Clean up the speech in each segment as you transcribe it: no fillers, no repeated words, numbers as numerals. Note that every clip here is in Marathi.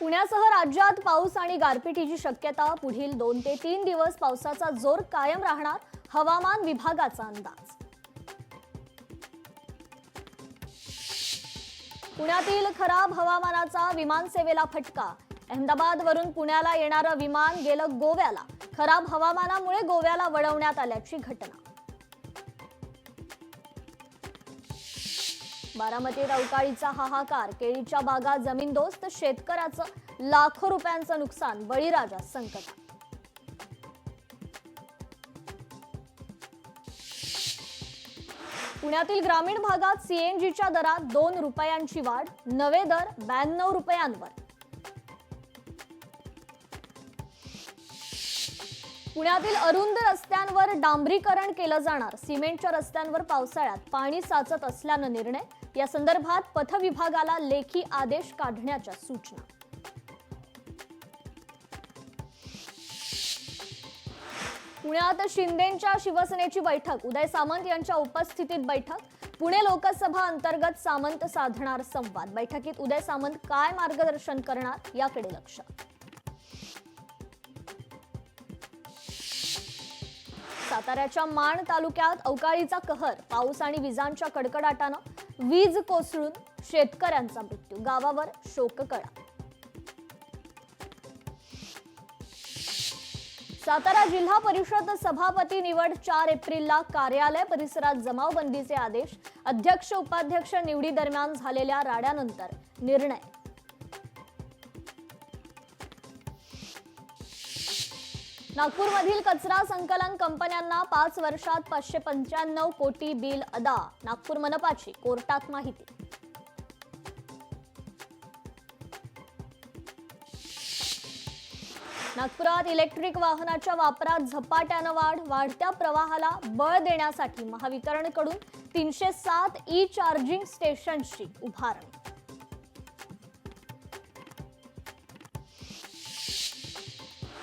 पुण्यासह राज्यात पाऊस आणि गारपिटीची शक्यता। पुढील 2 ते 3 दिवस पावसाचा जोर कायम राहणार, हवामान विभागाचा अंदाज। पुण्यातील खराब हवामानाचा विमान सेवेला फटका। अहमदाबादवरून पुण्याला येणारं विमान गेलं गोव्याला। खराब हवामानामुळे गोव्याला वळवण्यात आल्याची घटना। बारामतीत अवकाळीचा हाहाकार, केळीच्या बागा जमीनदोस्त, शेतकऱ्याचं लाखो रुपयांचं नुकसान, बळीराजा संकटात। पुण्यातील ग्रामीण भागात सीएनजीच्या दरात 2 रुपयांची वाढ, नवे दर 92 रुपयांवर। पुण्यातील अरुंद रस्त्यांवर डांबरीकरण केलं जाणार, सिमेंटच्या रस्त्यांवर पावसाळ्यात पाणी साचत असल्यानं निर्णय। या संदर्भात पथविभागाला लेखी आदेश काढण्याच्या सूचना। पुण्यात शिंदेंच्या शिवसेनेची बैठक, उदय सामंत यांच्या उपस्थितीत बैठक। पुणे लोकसभा अंतर्गत सामंत साधणार संवाद। बैठकीत उदय सामंत काय मार्गदर्शन करणार याकडे लक्ष। साताऱ्याच्या माण तालुक्यात अवकाळीचा कहर, पाऊस आणि विजांच्या कडकडाटानं वीज कोसळून शेतकऱ्यांचा मृत्यू, गावावर शोककळा। सातारा जिल्हा परिषद सभापती निवड 4 एप्रिलला कार्यालय परिसरात जमावबंदीचे आदेश। अध्यक्ष उपाध्यक्ष निवडी दरम्यान झालेल्या राड्यानंतर निर्णय। नागपूरमधील कचरा संकलन कंपन्यांना 5 वर्षात 595 कोटी बिल अदा। नागपूर मनपाची कोर्टात माहिती। नागपुरात इलेक्ट्रिक वाहनाच्या वापरात झपाट्यानं वाढ, वाढत्या प्रवाहाला बळ देण्यासाठी महावितरणकडून 307 ई चार्जिंग स्टेशन्सची उभारणी।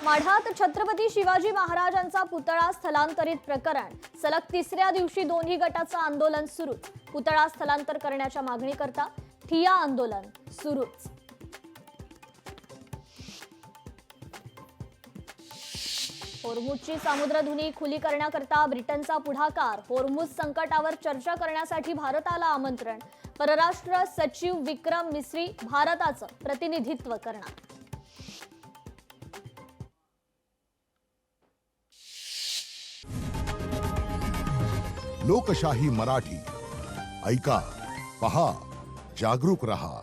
माढ्यात छत्रपती शिवाजी महाराजांचा पुतळा स्थलांतरित प्रकरण, सलग 3ऱ्या दिवशी दोन्ही गटाचं आंदोलन सुरू। पुतळा स्थलांतर करण्याच्या मागणीकरता ठिय्या आंदोलन सुरूच। होर्मुझची सामुद्रधुनी खुली करण्याकरता ब्रिटनचा पुढाकार। होर्मुझ संकटावर चर्चा करण्यासाठी भारताला आमंत्रण। परराष्ट्र सचिव विक्रम मिस्री भारताचं प्रतिनिधित्व करणार। लोकशाही मराठी ऐका, पहा, जागरूक रहा।